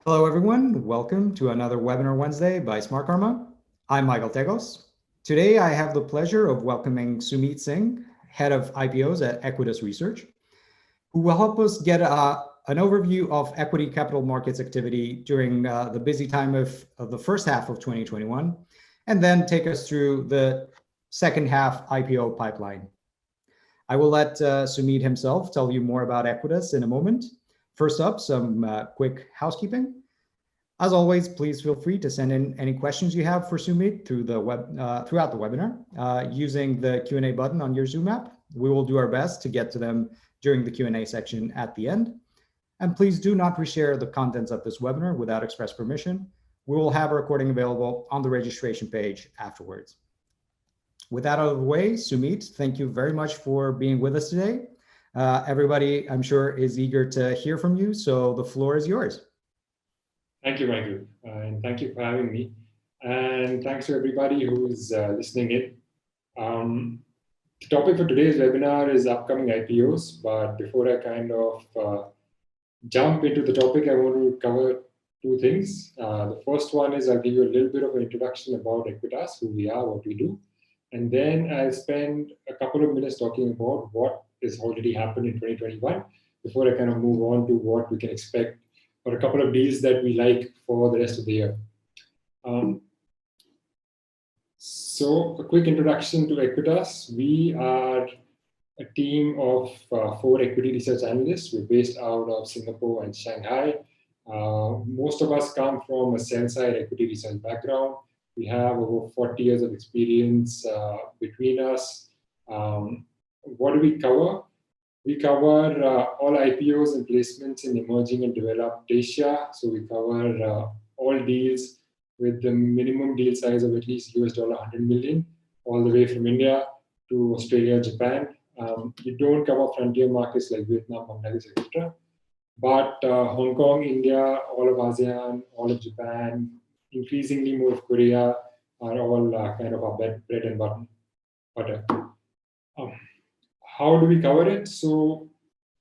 Hello, everyone. Welcome to another Webinar Wednesday by Smartkarma. I'm Michael Tegos. Today, I have the pleasure of welcoming Sumeet Singh, Head of IPOs at Aequitas Research, who will help us get an overview of equity capital markets activity during the busy time of the first half of 2021, and then take us through the second half IPO pipeline. I will let Sumeet himself tell you more about Aequitas in a moment. First up, some quick housekeeping. As always, please feel free to send in any questions you have for Sumeet through the throughout the webinar using the Q&A button on your Zoom app. We will do our best to get to them during the Q&A section at the end. And please do not reshare the contents of this webinar without express permission. We will have a recording available on the registration page afterwards. With that out of the way, Sumeet, thank you very much for being with us today. Everybody, I'm sure, is eager to hear from you, so the floor is yours. Thank you, Michael, and thank you for having me. And thanks to everybody who's listening in. The topic for today's webinar is upcoming IPOs, but before I kind of jump into the topic, I want to cover two things. The first one is I'll give you a little bit of an introduction about Aequitas, who we are, what we do. And then I'll spend a couple of minutes talking about what has already happened in 2021 before I kind of move on to what we can expect or a couple of deals that we like for the rest of the year. So a quick introduction to Aequitas. We are a team of 4 equity research analysts. We're based out of Singapore and Shanghai. Most of us come from a sell-side equity research background. We have over 40 years of experience between us. What do we cover? We cover all IPOs and placements in emerging and developed Asia. So we cover all deals with the minimum deal size of at least $100 million, all the way from India to Australia, Japan. We don't cover frontier markets like Vietnam, Bangladesh, etc. But Hong Kong, India, all of ASEAN, all of Japan, increasingly more of Korea are all kind of our bread and butter. How do we cover it? So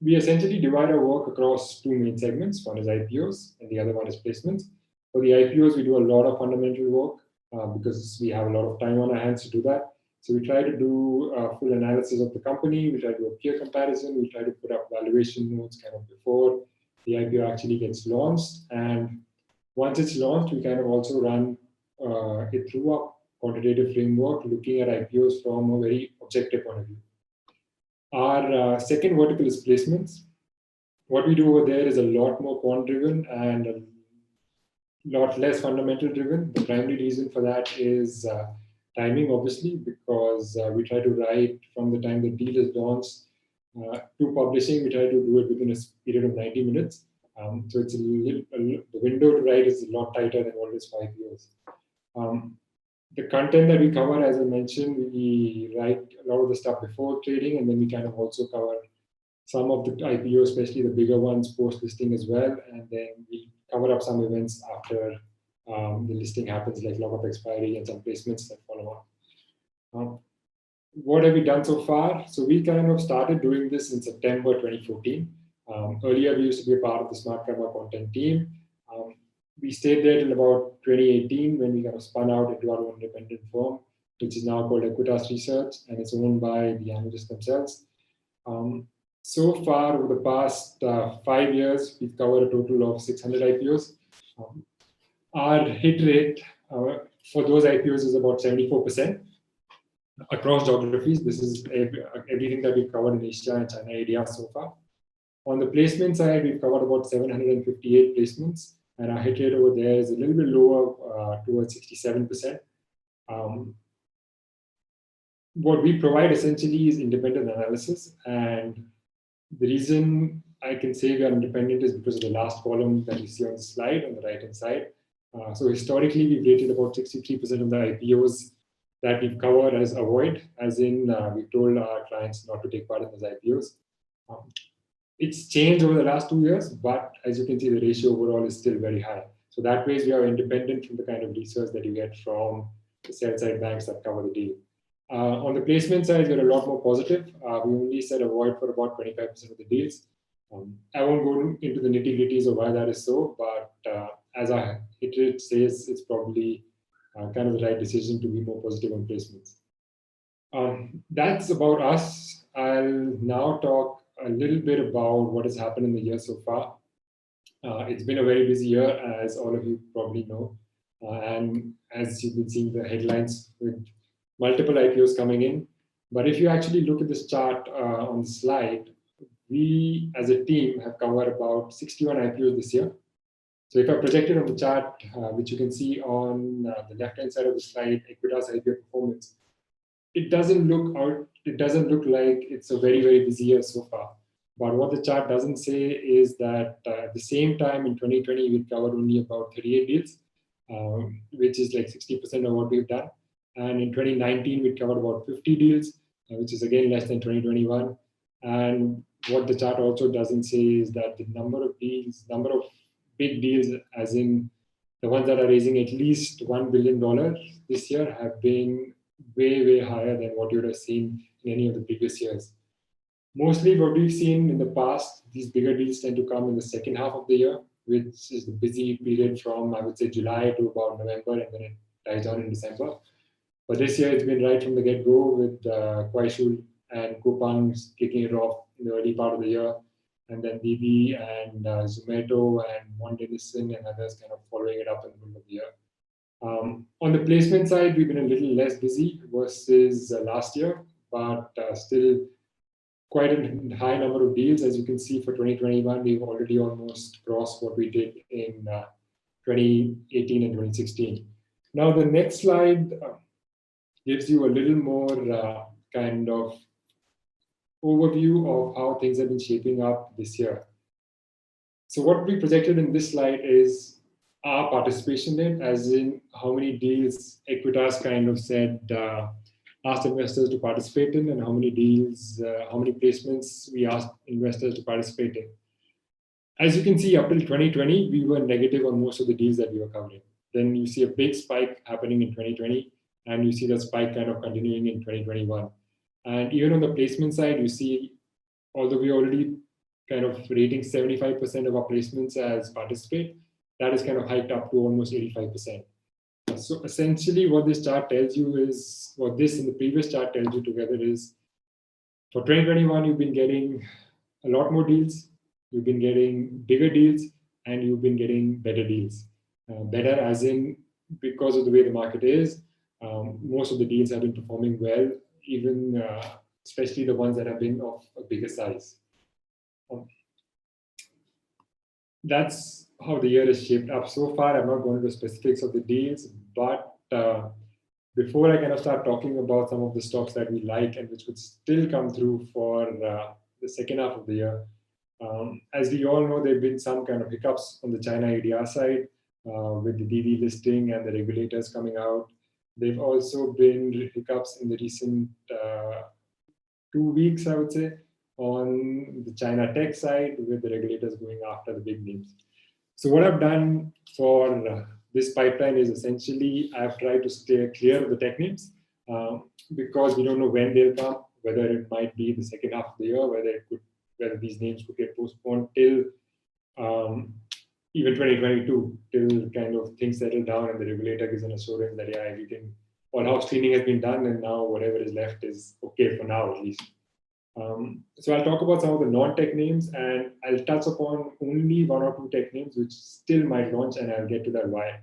we essentially divide our work across 2 main segments. One is IPOs and the other one is placements. For the IPOs, we do a lot of fundamental work because we have a lot of time on our hands to do that. So we try to do a full analysis of the company. We try to do a peer comparison. We try to put up valuation notes kind of before the IPO actually gets launched. And once it's launched, we kind of also run it through a quantitative framework, looking at IPOs from a very objective point of view. Our second vertical is placements. What we do over there is a lot more quant-driven and a lot less fundamental-driven. The primary reason for that is timing, obviously, because we try to write from the time the deal is launched to publishing. We try to do it within a period of 90 minutes. So it's the window to write is a lot tighter than what it is for IPOs. The content that we cover, as I mentioned, we write a lot of the stuff before trading, and then we kind of also cover some of the IPOs, especially the bigger ones, post-listing as well. And then we cover up some events after the listing happens, like lock-up expiry and some placements that follow on. What have we done so far? So we kind of started doing this in September 2014. Earlier, we used to be a part of the Smartkarma content team. We stayed there till about 2018 when we kind of spun out into our own independent firm, which is now called Aequitas Research, and it's owned by the analysts themselves. So far, over the past 5 years, we've covered a total of 600 IPOs. Our hit rate for those IPOs is about 74% across geographies. This is everything that we've covered in Asia and China area so far. On the placement side, we've covered about 758 placements. And our hit rate over there is a little bit lower, towards 67%. What we provide essentially is independent analysis. And the reason I can say we are independent is because of the last column that you see on the slide on the right-hand side. So historically, we've rated about 63% of the IPOs that we've covered as avoid, as in we've told our clients not to take part in those IPOs. It's changed over the last 2 years, but as you can see, the ratio overall is still very high. So that way, we are independent from the kind of research that you get from the sell-side banks that cover the deal. On the placement side, we're a lot more positive. We only said avoid for about 25% of the deals. I won't go into the nitty-gritties of why that is so, but as our hit rate says, it's probably kind of the right decision to be more positive on placements. That's about us. I'll now talk a little bit about what has happened in the year so far. It's been a very busy year, as all of you probably know. And as you've been seeing the headlines with multiple IPOs coming in. But if you actually look at this chart on the slide, we as a team have covered about 61 IPOs this year. So if I project it on the chart, which you can see on the left-hand side of the slide, Aequitas IPO performance, it doesn't look like it's a very, very busy year so far. But what the chart doesn't say is that at the same time in 2020, we covered only about 38 deals, which is like 60% of what we've done. And in 2019, we covered about 50 deals, which is again less than 2021. And what the chart also doesn't say is that the number of big deals, as in the ones that are raising at least $1 billion this year, have been way, way higher than what you would have seen in any of the previous years. Mostly what we've seen in the past, these bigger deals tend to come in the second half of the year, which is the busy period from, I would say, July to about November, and then it dies down in December. But this year, it's been right from the get-go with Kuaishou and Coupang kicking it off in the early part of the year, and then DB and Zomato and Weilong Delicious and others kind of following it up in the middle of the year. On the placement side, we've been a little less busy versus last year, but still quite a high number of deals. As you can see, for 2021, we've already almost crossed what we did in 2018 and 2016. Now, the next slide gives you a little more kind of overview of how things have been shaping up this year. So what we projected in this slide is our participation rate, as in how many deals Aequitas kind of said, asked investors to participate in, and how many deals, how many placements we asked investors to participate in. As you can see, up till 2020, we were negative on most of the deals that we were covering. Then you see a big spike happening in 2020, and you see that spike kind of continuing in 2021. And even on the placement side, you see, although we already kind of rating 75% of our placements as participate, that is kind of hiked up to almost 85%. So essentially what this chart tells you is, what this in the previous chart tells you together is, for 2021, you've been getting a lot more deals, you've been getting bigger deals, and you've been getting better deals. Better as in, because of the way the market is, most of the deals have been performing well, even especially the ones that have been of a bigger size. That's how the year is shaped up so far. I'm not going into the specifics of the deals, but before I kind of start talking about some of the stocks that we like and which would still come through for the second half of the year, as we all know, there have been some kind of hiccups on the China ADR side with the DD listing and the regulators coming out. There have also been hiccups in the recent 2 weeks, I would say, on the China tech side with the regulators going after the big names. So what I've done for this pipeline is essentially I've tried to stay clear of the tech names because we don't know when they'll come, whether it might be the second half of the year, whether these names could get postponed till even 2022, till kind of things settle down and the regulator gives an assurance that yeah, everything, all house cleaning has been done and now whatever is left is okay for now at least. So I'll talk about some of the non-tech names, and I'll touch upon only 1 or 2 tech names which still might launch, and I'll get to that why.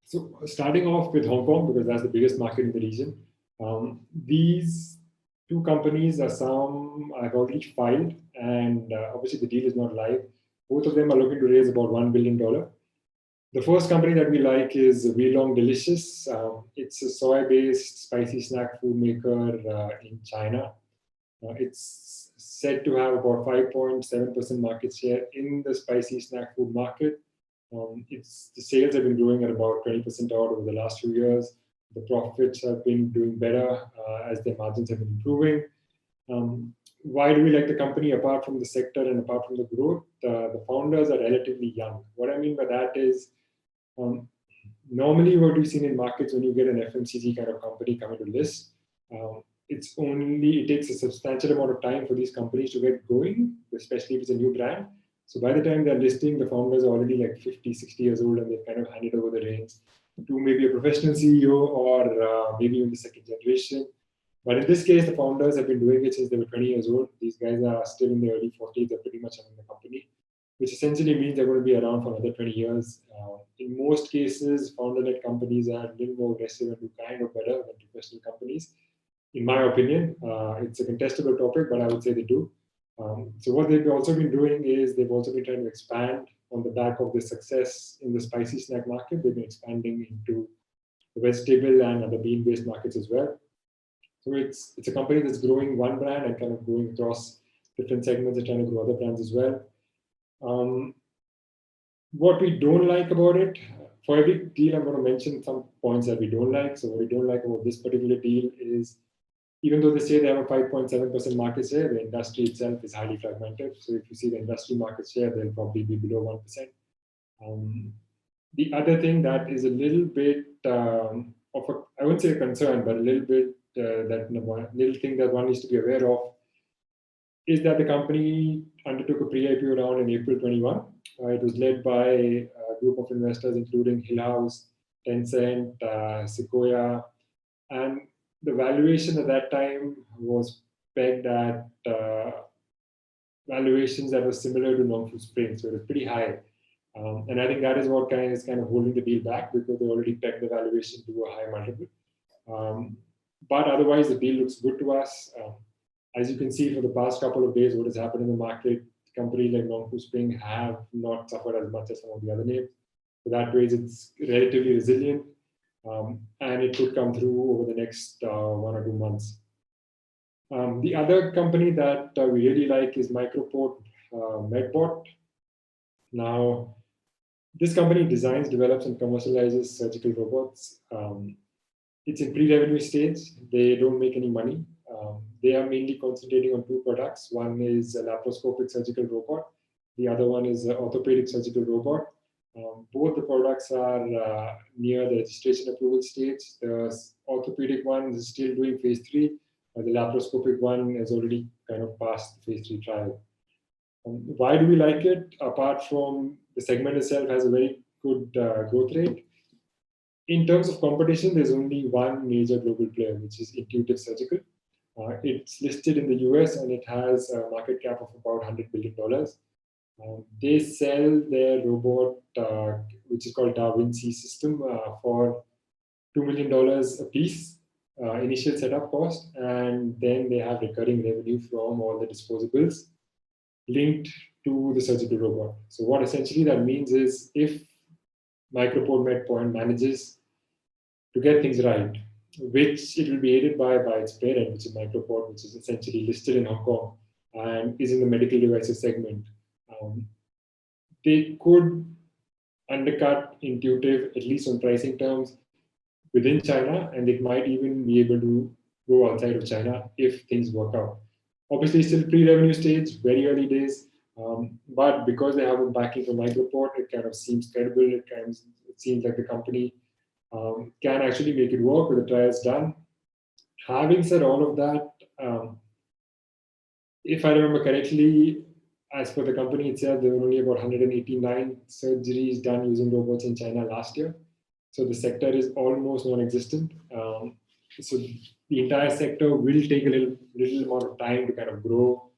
So starting off with Hong Kong, because that's the biggest market in the region. These 2 companies are some I've already filed, and obviously the deal is not live. Both of them are looking to raise about $1 billion. The first company that we like is Weilong Delicious. It's a soy-based spicy snack food maker in China. It's said to have about 5.7% market share in the spicy snack food market. The sales have been growing at about 20% out over the last few years. The profits have been doing better as their margins have been improving. Why do we like the company apart from the sector and apart from the growth? The founders are relatively young. What I mean by that is, normally what we've seen in markets when you get an FMCG kind of company coming to list, it takes a substantial amount of time for these companies to get going, especially if it's a new brand. So by the time they're listing, the founders are already like 50, 60 years old, and they've kind of handed over the reins to maybe a professional CEO or maybe even the second generation. But in this case, the founders have been doing it since they were 20 years old. These guys are still in their early 40s. They're pretty much running the company, which essentially means they're going to be around for another 20 years. In most cases, founder-led companies are a little more aggressive and do kind of better than professional companies. In my opinion, it's a contestable topic, but I would say they do. So what they've also been doing is they've also been trying to expand on the back of the success in the spicy snack market. They've been expanding into the vegetable and other bean-based markets as well. So it's a company that's growing one brand and kind of going across different segments and trying to grow other brands as well. What we don't like about it, for every deal, I'm going to mention some points that we don't like. So what we don't like about this particular deal is, even though they say they have a 5.7% market share, the industry itself is highly fragmented. So if you see the industry market share, they'll probably be below 1%. The other thing that is a little bit of a, I wouldn't say a concern, but a little bit little thing that one needs to be aware of is that the company undertook a pre-IPO round in April 21. It was led by a group of investors, including Hillhouse, Tencent, Sequoia, and the valuation at that time was pegged at valuations that were similar to non-food Spring, so it was pretty high. And I think that is what is kind of holding the deal back, because they already pegged the valuation to a high multiple. But otherwise, the deal looks good to us. As you can see, for the past couple of days, what has happened in the market, companies like non-food Spring have not suffered as much as some of the other names. For that reason, it's relatively resilient. And it could come through over the next 1 or 2 months. The other company that we really like is Microport Medbot. Now, this company designs, develops, and commercializes surgical robots. It's in pre-revenue stage. They don't make any money. They are mainly concentrating on 2 products. One is a laparoscopic surgical robot. The other one is an orthopedic surgical robot. Both the products are near the registration approval stage. The orthopedic one is still doing phase 3. The laparoscopic one has already kind of passed the phase 3 trial. Why do we like it? Apart from the segment itself has a very good growth rate. In terms of competition, there's only one major global player, which is Intuitive Surgical. It's listed in the US and it has a market cap of about $100 billion. They sell their robot, which is called Da Vinci system, for $2 million a piece, initial setup cost, and then they have recurring revenue from all the disposables linked to the surgical robot. So what essentially that means is, if Microport Medbot manages to get things right, which it will be aided by its parent, which is Microport, which is essentially listed in Hong Kong and is in the medical devices segment, they could undercut Intuitive, at least on pricing terms, within China, and it might even be able to go outside of China if things work out. Obviously, still pre-revenue stage, very early days, but because they have a backing from Microport, it kind of seems credible. It seems like the company can actually make it work with the trials done. Having said all of that, if I remember correctly, as per the company itself, there were only about 189 surgeries done using robots in China last year. So the sector is almost non-existent. So the entire sector will take a little amount of time to kind of grow.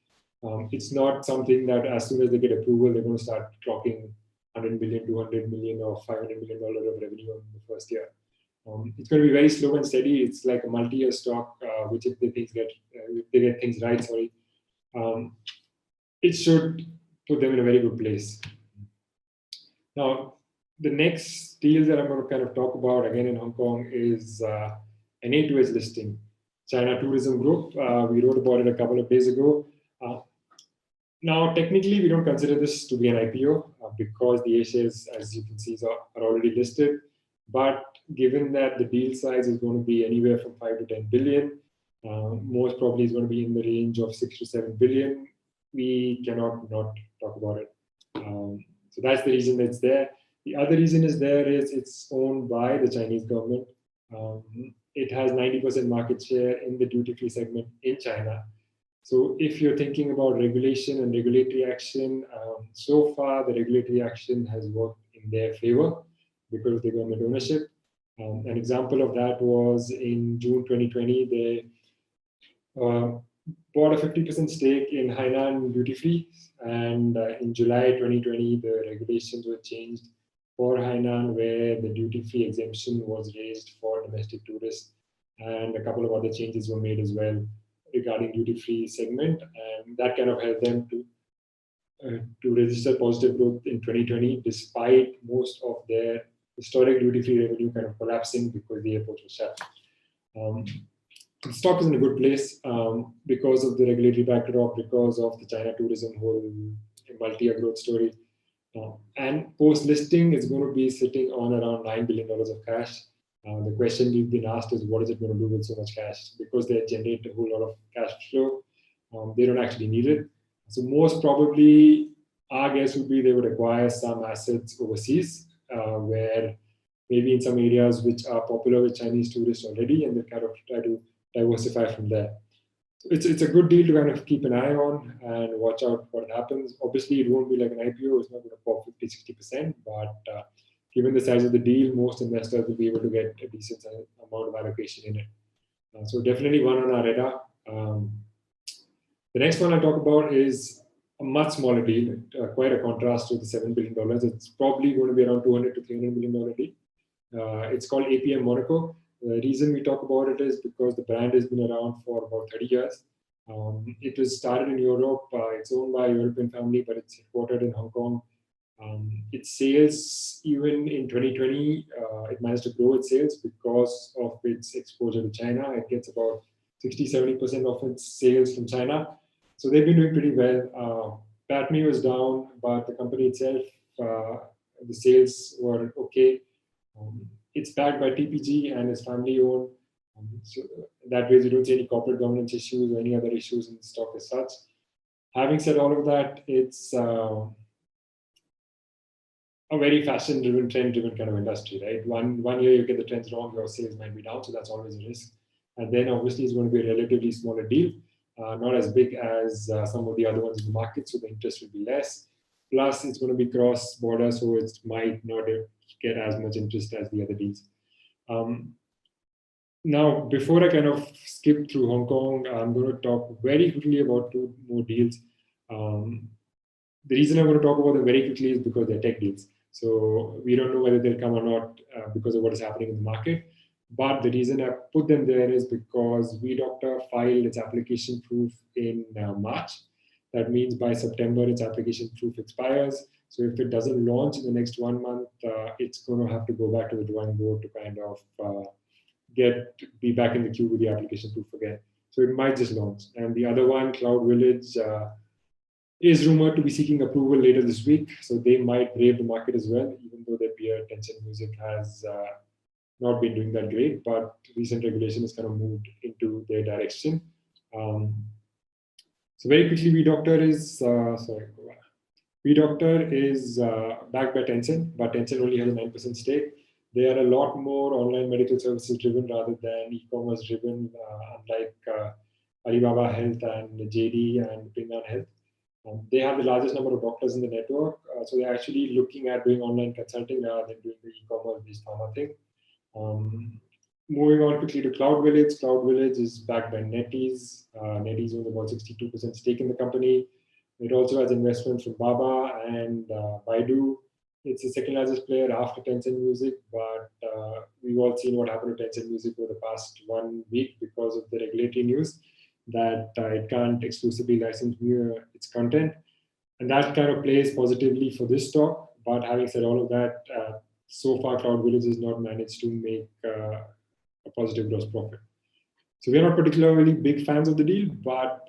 It's not something that as soon as they get approval, they're going to start clocking 100 million, 200 million, or $500 million of revenue in the first year. It's going to be very slow and steady. It's like a multi-year stock, which if they get things right, it should put them in a very good place. Now, the next deal that I'm going to kind of talk about again in Hong Kong is an A2S listing, China Tourism Group. We wrote about it a couple of days ago. Now, technically, we don't consider this to be an IPO because the A shares, as you can see, are already listed. But given that the deal size is going to be anywhere from 5 to 10 billion, most probably is going to be in the range of 6 to 7 billion, we cannot not talk about it. So that's the reason it's there. The other reason is it's owned by the Chinese government. It has 90% market share in the duty-free segment in China. So if you're thinking about regulation and regulatory action, so far the regulatory action has worked in their favor because of the government ownership. An example of that was in June 2020, they bought a 50% stake in Hainan Duty Free, and in July 2020, the regulations were changed for Hainan, where the duty free exemption was raised for domestic tourists, and a couple of other changes were made as well regarding duty free segment, and that kind of helped them to register positive growth in 2020, despite most of their historic duty free revenue kind of collapsing because the airports were shut. The stock is in a good place because of the regulatory backdrop, because of the China tourism whole multi-year growth story. And post-listing, it's going to be sitting on around $9 billion of cash. The question we've been asked is, what is it going to do with so much cash? Because they generate a whole lot of cash flow, they don't actually need it. So most probably, our guess would be they would acquire some assets overseas, where maybe in some areas which are popular with Chinese tourists already, and they kind of try to diversify from there. So it's a good deal to kind of keep an eye on and watch out what happens. Obviously, it won't be like an IPO; it's not going to pop 50-60%. But given the size of the deal, most investors will be able to get a decent amount of allocation in it. So definitely one on our radar. The next one I'll talk about is a much smaller deal, quite a contrast to the $7 billion. It's probably going to be around $200 to $300 million deal. It's called APM Monaco. The reason we talk about it is because the brand has been around for about 30 years. It was started in Europe. It's owned by a European family, but it's headquartered in Hong Kong. Its sales, even in 2020, it managed to grow its sales because of its exposure to China. It gets about 60-70% of its sales from China. So they've been doing pretty well. PATMI was down, but the company itself, the sales were okay. It's backed by TPG and is family owned. So that way, you don't see any corporate governance issues or any other issues in the stock as such. Having said all of that, it's a very fashion-driven, trend-driven kind of industry, right? One year you get the trends wrong, your sales might be down, so that's always a risk. And then obviously it's going to be a relatively smaller deal, not as big as some of the other ones in the market, so the interest will be less. Plus, it's going to be cross-border, so it might not get as much interest as the other deals. Now, before I kind of skip through Hong Kong, I'm going to talk very quickly about two more deals. The reason I'm going to talk about them very quickly is because they're tech deals. So we don't know whether they'll come or not because of what is happening in the market. But the reason I put them there is because WeDoctor filed its application proof in March. That means by September, its application proof expires. So if it doesn't launch in the next 1 month, it's going to have to go back to the drawing board to kind of be back in the queue with the application proof again. So it might just launch. And the other one, Cloud Village, is rumored to be seeking approval later this week. So they might brave the market as well, even though their peer Tencent Music has not been doing that great, but recent regulation has kind of moved into their direction. So very quickly, WeDoctor is backed by Tencent, but Tencent only has a 9% stake. They are a lot more online medical services driven rather than e-commerce driven, unlike Alibaba Health and JD and Ping An Health. They have the largest number of doctors in the network, so they're actually looking at doing online consulting rather than doing the e-commerce-based pharma thing. Moving on quickly to Cloud Village. Cloud Village is backed by NetEase. NetEase owns about 62% stake in the company. It also has investments from Baba and Baidu. It's the second largest player after Tencent Music, but we've all seen what happened to Tencent Music over the past 1 week because of the regulatory news that it can't exclusively license its content. And that kind of plays positively for this stock. But having said all of that, so far Cloud Village has not managed to make a positive gross profit. So we're not particularly big fans of the deal, but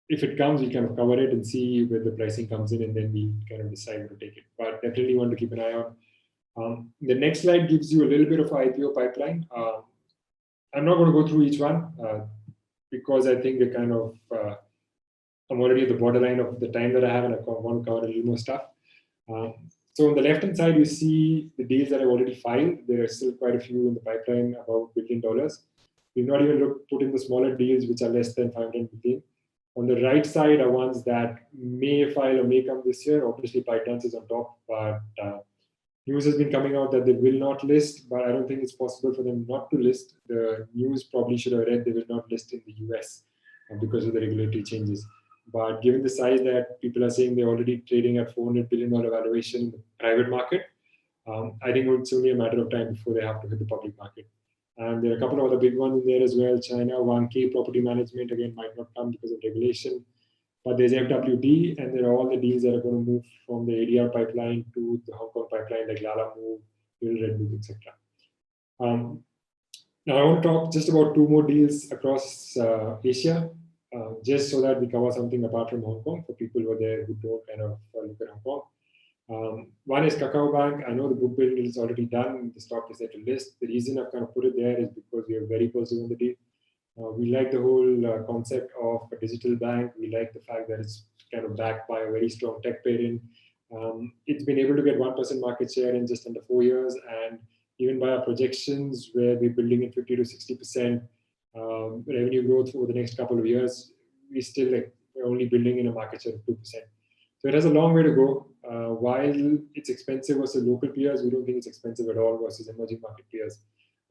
if it comes, we kind of cover it and see where the pricing comes in, and then we kind of decide to take it. But definitely want to keep an eye on. The next slide gives you a little bit of IPO pipeline. I'm not going to go through each one because I think they're kind of, I'm already at the borderline of the time that I have, and I want to cover a little more stuff. So on the left-hand side, you see the deals that I've already filed. There are still quite a few in the pipeline, about $1 billion. We've not even put in the smaller deals, which are less than $500 million. On the right side are ones that may file or may come this year. Obviously, ByteDance is on top, but news has been coming out that they will not list, but I don't think it's possible for them not to list. The news probably should have read they will not list in the US because of the regulatory changes. But given the size that people are saying they're already trading at $400 billion valuation in the private market, I think it's only a matter of time before they have to hit the public market. And there are a couple of other big ones in there as well. China, 1K property management, again, might not come because of regulation. But there's FWD, and there are all the deals that are going to move from the ADR pipeline to the Hong Kong pipeline, like Lala Move, Little Red Book, etc. Now, I want to talk just about two more deals across Asia, just so that we cover something apart from Hong Kong for people who are there who don't kind of look at Hong Kong. One is Kakao Bank. I know the book building is already done. The stock is set to list. The reason I've kind of put it there is because we are very positive on the deal. We like the whole concept of a digital bank. We like the fact that it's kind of backed by a very strong tech parent. It's been able to get 1% market share in just under 4 years. And even by our projections, where we're building in 50 to 60% revenue growth over the next couple of years, we're only building in a market share of 2%. So it has a long way to go. While it's expensive versus local peers, we don't think it's expensive at all versus emerging market peers.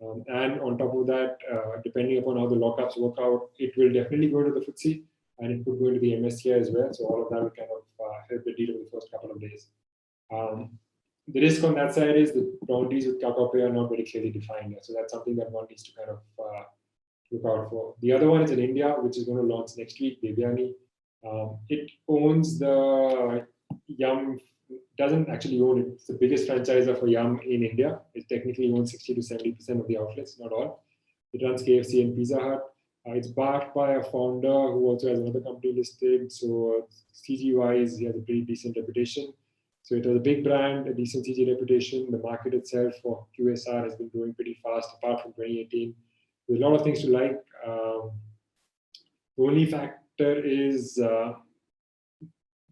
And on top of that, depending upon how the lockups work out, it will definitely go to the FTSE and it could go to the MSCI as well. So all of that will kind of help the deal over the first couple of days. The risk on that side is the boundaries with Kakao Pay are not very clearly defined. So that's something that one needs to kind of look out for. The other one is in India, which is going to launch next week, Devyani. It owns the Yum, doesn't actually own it. It's the biggest franchisor for Yum in India. It technically owns 60 to 70% of the outlets, not all. It runs KFC and Pizza Hut. It's backed by a founder who also has another company listed. So CG-wise, he has a pretty decent reputation. So it has a big brand, a decent CG reputation. The market itself for QSR has been growing pretty fast, apart from 2018. There's a lot of things to like. The only factor is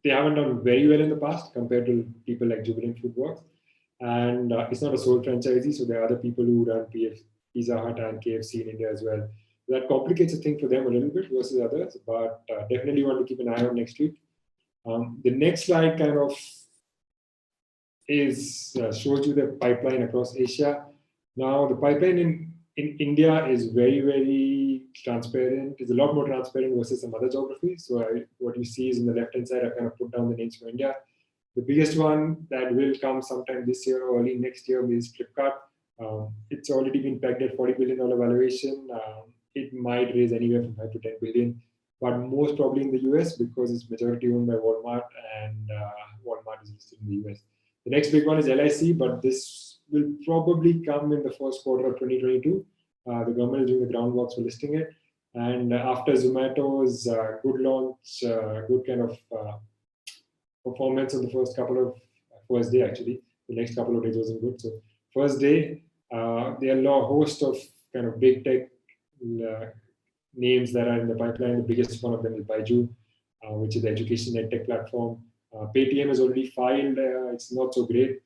they haven't done very well in the past compared to people like Jubilant Foodworks. And it's not a sole franchisee, so there are other people who run Pizza Hut and KFC in India as well. That complicates the thing for them a little bit versus others, but definitely want to keep an eye on next week. The next slide kind of shows you the pipeline across Asia. Now, the pipeline in India is very, very transparent. It's a lot more transparent versus some other geographies. So what you see is in the left-hand side, I kind of put down the names for India. The biggest one that will come sometime this year or early next year is Flipkart. It's already been pegged at $40 billion valuation. It might raise anywhere from 5 to 10 billion, but most probably in the US because it's majority owned by Walmart, and Walmart is listed in the US. The next big one is LIC, but this will probably come in the first quarter of 2022. The government is doing the groundwork for listing it. And after Zomato's good launch, good kind of performance on the first day actually, the next couple of days wasn't good. So first day, there are a host of kind of big tech names that are in the pipeline. The biggest one of them is Baiju, which is the education and tech platform. Paytm has already filed. It's not so great.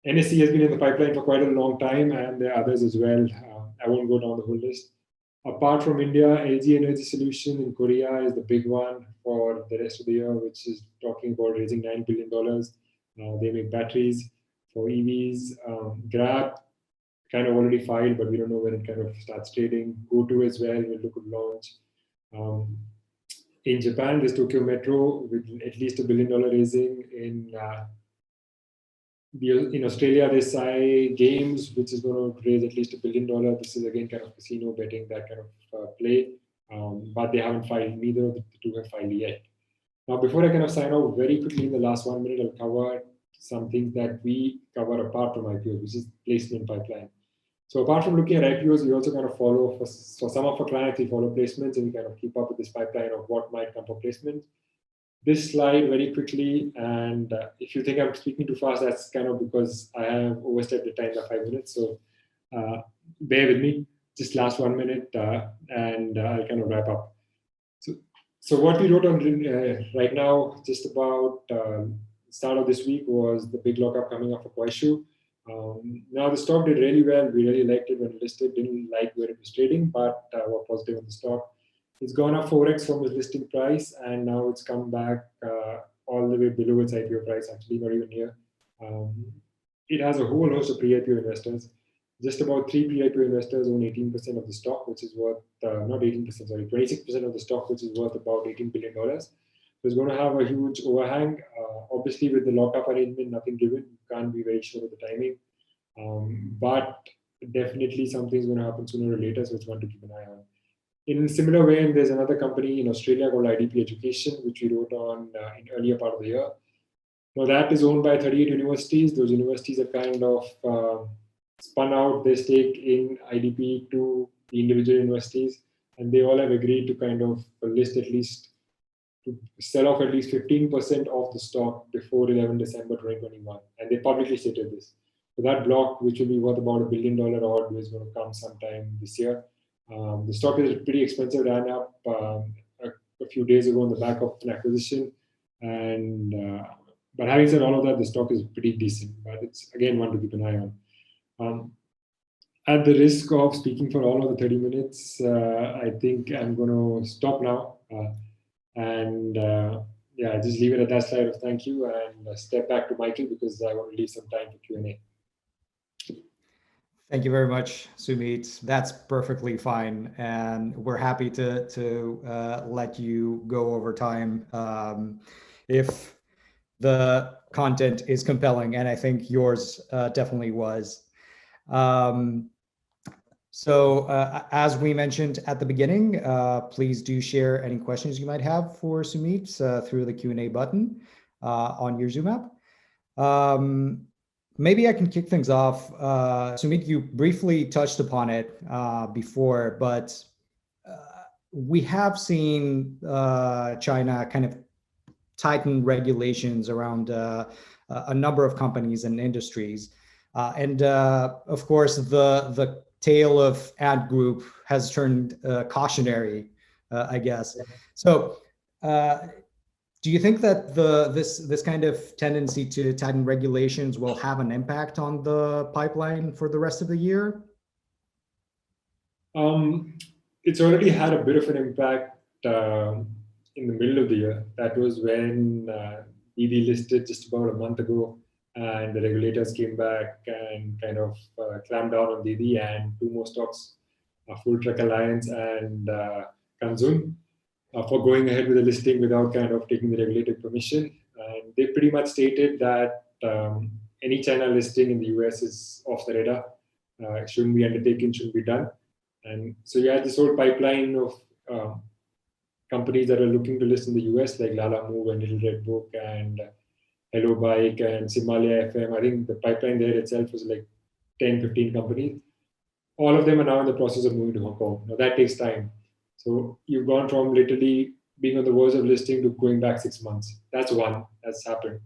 NSE has been in the pipeline for quite a long time, and there are others as well. I won't go down the whole list. Apart from India, LG Energy Solution in Korea is the big one for the rest of the year, which is talking about raising $9 billion. They make batteries for EVs. Grab kind of already filed, but we don't know when it kind of starts trading. GoTo as well will look at launch. In Japan, there's Tokyo Metro with at least $1 billion raising. In Australia, there's Sai Games, which is going to raise at least $1 billion. This is again kind of casino betting, that kind of play. But they haven't filed. Neither of the two have filed yet. Now, before I kind of sign off very quickly in the last 1 minute, I'll cover some things that we cover apart from IPOs, which is placement pipeline. So apart from looking at IPOs, we also kind of follow, for some of our clients, we follow placements and we kind of keep up with this pipeline of what might come for placement. This slide very quickly, and if you think I'm speaking too fast, that's kind of because I have overstepped the time by 5 minutes. So bear with me, just last 1 minute, and I'll kind of wrap up. So what we wrote on right now, just about start of this week, was the big lockup coming up for Kuaishou. Now the stock did really well. We really liked it when it listed. Didn't like where it was trading, but were positive on the stock. It's gone up 4x from its listing price, and now it's come back all the way below its IPO price, actually, not even near. It has a whole host of pre-IPO investors. Just about 3 pre-IPO investors own 18% of the stock, which is worth, not 18%, sorry, 26% of the stock, which is worth about $18 billion. So it's going to have a huge overhang. Obviously, with the lock-up arrangement, nothing given, you can't be very sure of the timing. But definitely something's going to happen sooner or later, so it's one to keep an eye on. In a similar way, there's another company in Australia called IDP Education, which we wrote on in earlier part of the year. Now that is owned by 38 universities. Those universities have kind of spun out their stake in IDP to the individual universities, and they all have agreed to kind of list at least, to sell off at least 15% of the stock before 11 December 2021. And they publicly stated this. So that block, which will be worth about $1 billion odd, is going to come sometime this year. The stock is pretty expensive, ran up a few days ago on the back of an acquisition. And but having said all of that, the stock is pretty decent. But it's, again, one to keep an eye on. At the risk of speaking for all of the 30 minutes, I think I'm going to stop now. Yeah, just leave it at that slide of thank you, and step back to Michael because I want to leave some time for Q&A. Thank you very much, Sumeet. That's perfectly fine, and we're happy to let you go over time if the content is compelling, and I think yours definitely was. So as we mentioned at the beginning, please do share any questions you might have for Sumeet through the Q&A button on your Zoom app. Maybe I can kick things off. Sumeet, you briefly touched upon it before, but we have seen China kind of tighten regulations around a number of companies and industries. And of course, the tale of Ant Group has turned cautionary, I guess. So do you think that this kind of tendency to tighten regulations will have an impact on the pipeline for the rest of the year? It's already had a bit of an impact in the middle of the year. That was when DD listed just about a month ago, and the regulators came back and kind of clamped down on Didi and two more stocks, Full Truck Alliance and Kanzun, for going ahead with the listing without kind of taking the regulatory permission. And they pretty much stated that any China listing in the US is off the radar, shouldn't be undertaken, shouldn't be done. And so you had this whole pipeline of companies that are looking to list in the US, like Lala Move and Little Red Book and Hello Bike and Simalia FM. I think the pipeline there itself was like 10, 15 companies. All of them are now in the process of moving to Hong Kong. Now that takes time. So you've gone from literally being on the verge of listing to going back 6 months. That's one that's happened.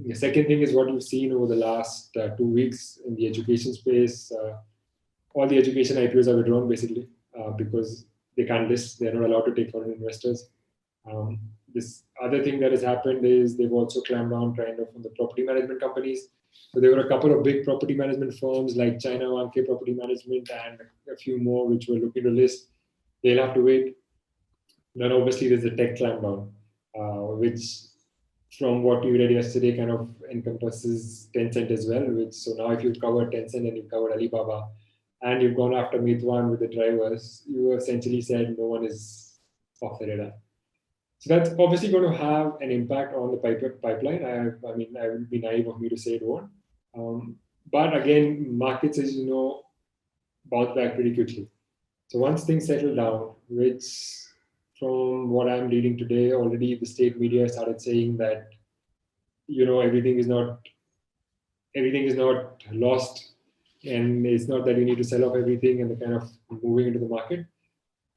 The second thing is what you've seen over the last 2 weeks in the education space. All the education IPOs are withdrawn basically because they can't list. They're not allowed to take foreign investors. This other thing that has happened is they've also clamped down kind of on the property management companies. So there were a couple of big property management firms like China Vanke Property Management and a few more which were looking to list. They'll have to wait. Then obviously there's the tech clampdown, which from what you read yesterday kind of encompasses Tencent as well. So now if you've covered Tencent and you've covered Alibaba and you've gone after Meituan with the drivers, you essentially said no one is off the radar. So that's obviously going to have an impact on the pipeline. I mean, I would be naive of me to say it won't. But again, markets, as you know, bounce back pretty quickly. So once things settle down, which from what I'm reading today, already the state media started saying that, you know, everything is not lost, and it's not that you need to sell off everything and the kind of moving into the market.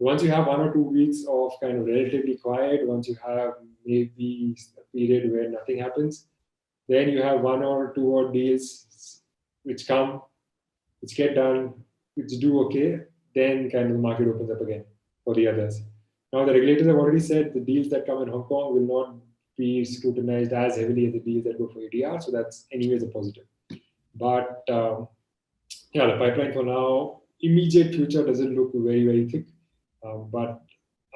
Once you have 1 or 2 weeks of kind of relatively quiet, once you have maybe a period where nothing happens, then you have 1 or 2 odd deals which come, which get done, which do okay, then kind of the market opens up again for the others. Now the regulators have already said the deals that come in Hong Kong will not be scrutinized as heavily as the deals that go for ADR, so that's anyways a positive. But yeah, the pipeline for now, immediate future doesn't look very, very thick. But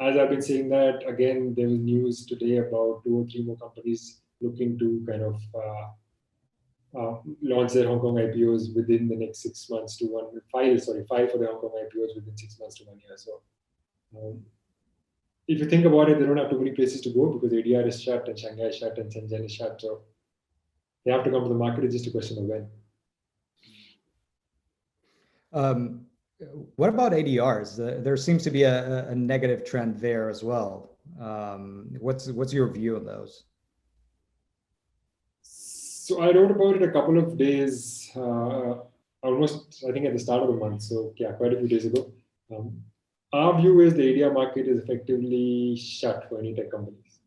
as I've been saying that, again, there was news today about 2 or 3 more companies looking to kind of launch their Hong Kong IPOs within the next 6 months to file for the Hong Kong IPOs within 6 months to 1 year. So if you think about it, they don't have too many places to go because ADR is shut and Shanghai is shut and Shenzhen is shut. So they have to come to the market. It's just a question of when. What about ADRs? There seems to be a negative trend there as well. What's your view on those? So I wrote about it a couple of days, almost I think at the start of the month. So yeah, quite a few days ago. Our view is the ADR market is effectively shut for any tech companies.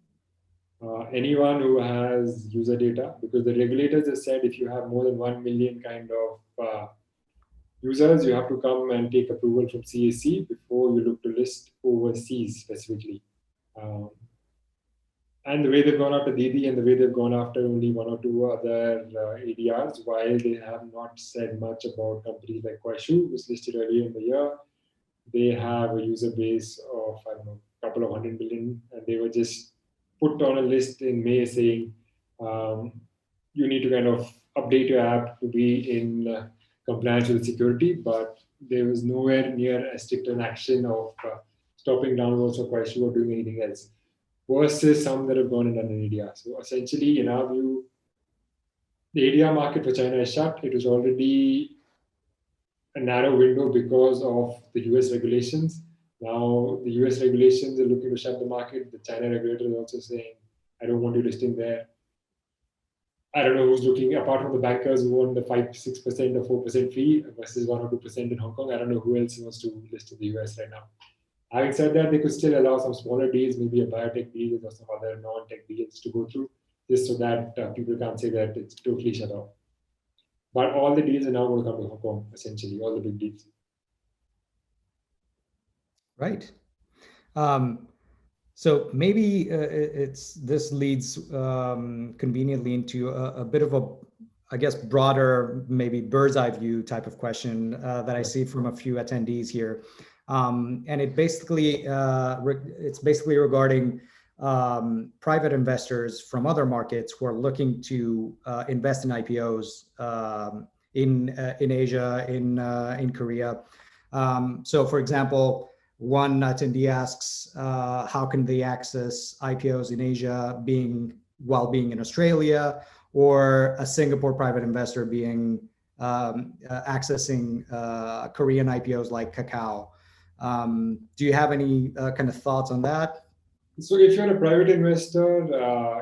Anyone who has user data, because the regulators have said if you have more than 1 million kind of users, you have to come and take approval from CAC before you look to list overseas specifically. And the way they've gone after Didi and the way they've gone after only 1 or 2 other ADRs, while they have not said much about companies like Kuaishou, was listed earlier in the year, they have a user base of, I don't know, a couple of 100 million, and they were just put on a list in May saying you need to kind of update your app to be in compliance with security, but there was nowhere near a strict an action of stopping downloads of Kuaishou or doing anything else, versus some that have gone and done an ADR. So essentially, in our view, the ADR market for China is shut. It was already a narrow window because of the US regulations. Now the US regulations are looking to shut the market. The China regulator is also saying, I don't want you listing there. I don't know who's looking, apart from the bankers who want the 5-6% or 4% fee versus 1 or 2% in Hong Kong. I don't know who else wants to list in the US right now. Having said that, they could still allow some smaller deals, maybe a biotech deal or some other non-tech deals to go through, just so that people can't say that it's totally shut off. But all the deals are now going to come to Hong Kong, essentially, all the big deals. Right. So maybe this leads conveniently into a bit of a, I guess, broader, maybe bird's eye view type of question that I see from a few attendees here. And it's basically regarding private investors from other markets who are looking to invest in IPOs in Asia, in Korea. So, for example, one attendee asks, how can they access IPOs in Asia while being in Australia, or a Singapore private investor accessing Korean IPOs like Kakao? Do you have any kind of thoughts on that? So if you're a private investor,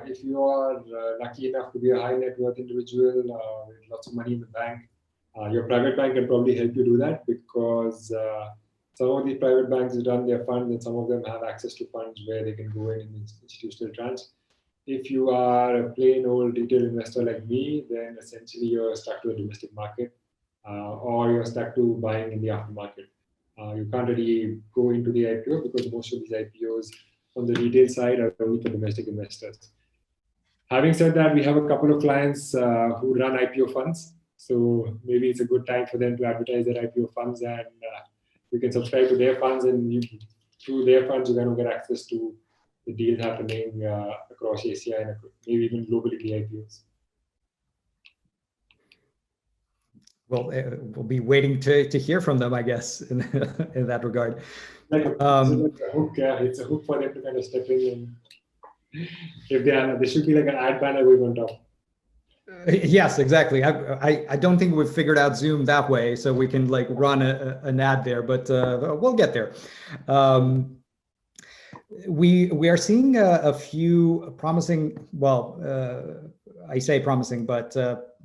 if you are lucky enough to be a high net worth individual with lots of money in the bank, your private bank can probably help you do that, because some of these private banks run their funds and some of them have access to funds where they can go in institutional tranche. If you are a plain old retail investor like me, then essentially you're stuck to the domestic market or you're stuck to buying in the aftermarket. You can't really go into the IPO because most of these IPOs on the retail side are only for domestic investors. Having said that, we have a couple of clients who run IPO funds. So maybe it's a good time for them to advertise their IPO funds, and you can subscribe to their funds, and through their funds, you're going to get access to the deals happening across Asia and maybe even globally, the IPOs. Well, we'll be waiting to hear from them, I guess, in that regard. It's a hook for them to kind of step in, and if there should be like an ad banner going on top. Yes, exactly. I don't think we've figured out Zoom that way, so we can like run an ad there, but we'll get there. We are seeing a few promising, I say promising, but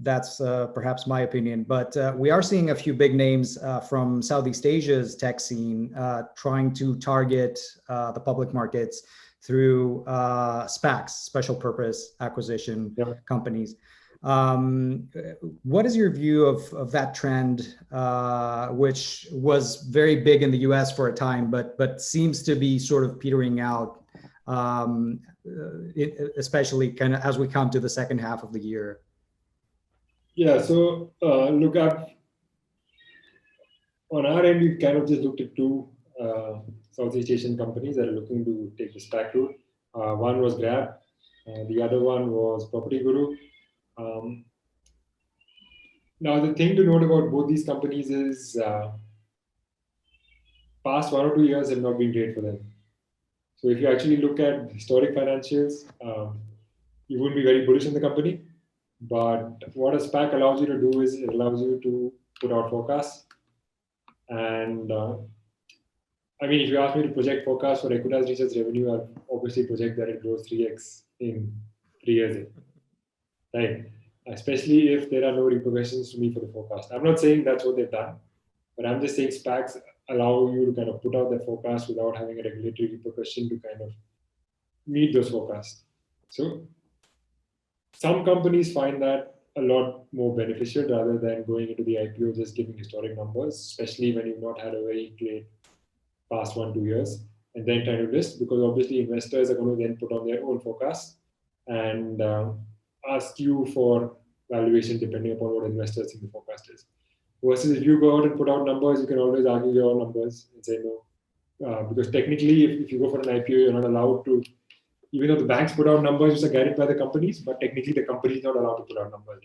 that's perhaps my opinion, but we are seeing a few big names from Southeast Asia's tech scene trying to target the public markets through SPACs, special purpose acquisition companies. What is your view of that trend, which was very big in the US for a time, but seems to be sort of petering out, especially kind of as we come to the second half of the year? Yeah, so look, on our end, we've kind of just looked at two Southeast Asian companies that are looking to take the SPAC route. One was Grab, the other one was Property Guru. Now, the thing to note about both these companies is past 1 or 2 years have not been great for them. So if you actually look at historic financials, you wouldn't be very bullish on the company. But what a SPAC allows you to do is it allows you to put out forecasts. And I mean, if you ask me to project forecasts for Aequitas Research revenue, I'll obviously project that it grows 3x in 3 years. Right? Especially if there are no repercussions to me for the forecast. I'm not saying that's what they've done, but I'm just saying SPACs allow you to kind of put out that forecast without having a regulatory repercussion to kind of meet those forecasts. So some companies find that a lot more beneficial rather than going into the IPO just giving historic numbers, especially when you've not had a very great past 1-2 years, and then trying to list, because obviously investors are going to then put on their own forecasts and ask you for valuation depending upon what investors think the forecast is. Versus if you go out and put out numbers, you can always argue your own numbers and say no. Because technically, if you go for an IPO, you're not allowed to, even though the banks put out numbers which are guided by the companies, but technically the company is not allowed to put out numbers.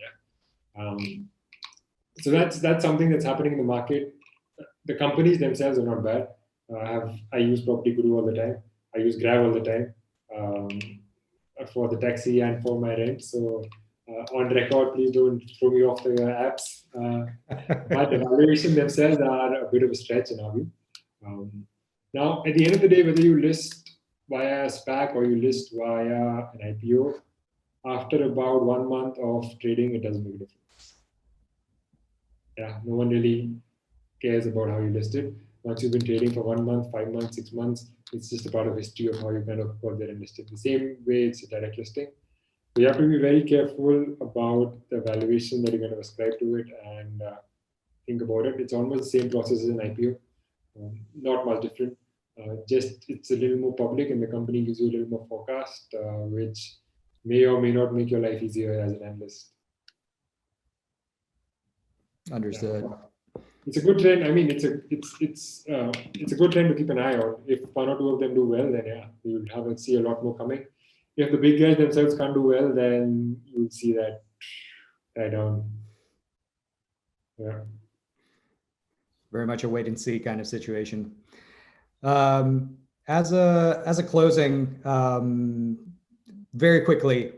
So that's something that's happening in the market. The companies themselves are not bad. I use Property Guru all the time. I use Grab all the time for the taxi and for my rent. So on record, please don't throw me off the apps. But the valuation themselves are a bit of a stretch in our view. Now, at the end of the day, whether you list via a SPAC or you list via an IPO, after about 1 month of trading, it doesn't make a difference. Yeah, no one really cares about how you list it. Once you've been trading for 1 month, 5 months, 6 months, it's just a part of history of how you kind of got there and listed. The same way it's a direct listing. So you have to be very careful about the valuation that you're going to ascribe to it and think about it. It's almost the same process as an IPO, not much different. Just it's a little more public and the company gives you a little more forecast, which may or may not make your life easier as an analyst. Understood. Yeah. It's a good trend. I mean, it's a good trend to keep an eye on. If 1 or 2 of them do well, then yeah, you'll see a lot more coming. If the big guys themselves can't do well, then you'll see that die down. Yeah. Very much a wait and see kind of situation. As a closing, very quickly,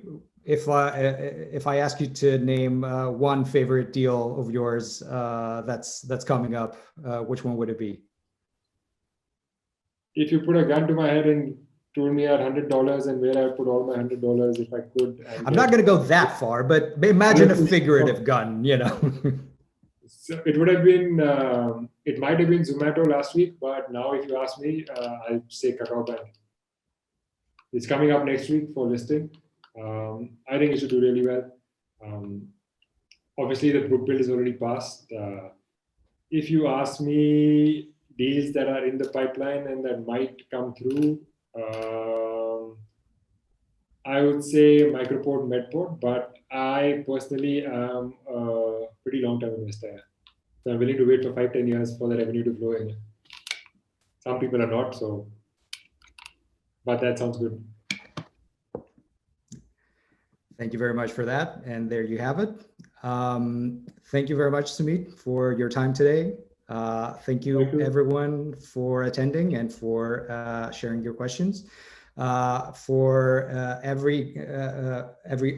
if I ask you to name one favorite deal of yours that's coming up, which one would it be? If you put a gun to my head and told me I had $100 and where I would put all my $100 if I could. I'm not going to go that far, but imagine a figurative gun, you know. So it would have been, it might have been Zomato last week, but now if you ask me, I'd say Kakao Bank. It's coming up next week for listing. I think it should do really well. Obviously, the book build is already passed. If you ask me deals that are in the pipeline and that might come through, I would say Microport Medbot, but I personally am a pretty long-term investor. So I'm willing to wait for 5-10 years for the revenue to flow in. Some people are not, so, but that sounds good. Thank you very much for that. And there you have it. Thank you very much, Sumeet, for your time today. Thank you everyone for attending and for sharing your questions. For every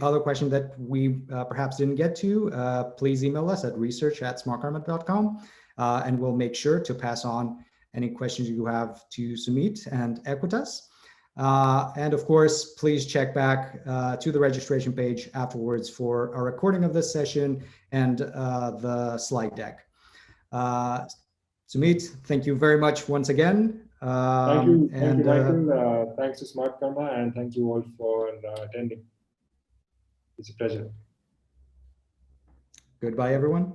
other question that we perhaps didn't get to, please email us at research@smartkarma.com, and we'll make sure to pass on any questions you have to Sumeet and Aequitas. And of course, please check back to the registration page afterwards for a recording of this session and the slide deck. Sumeet, thank you very much once again. Thank you, Michael. Thanks to Smartkarma, and thank you all for attending. It's a pleasure. Goodbye, everyone.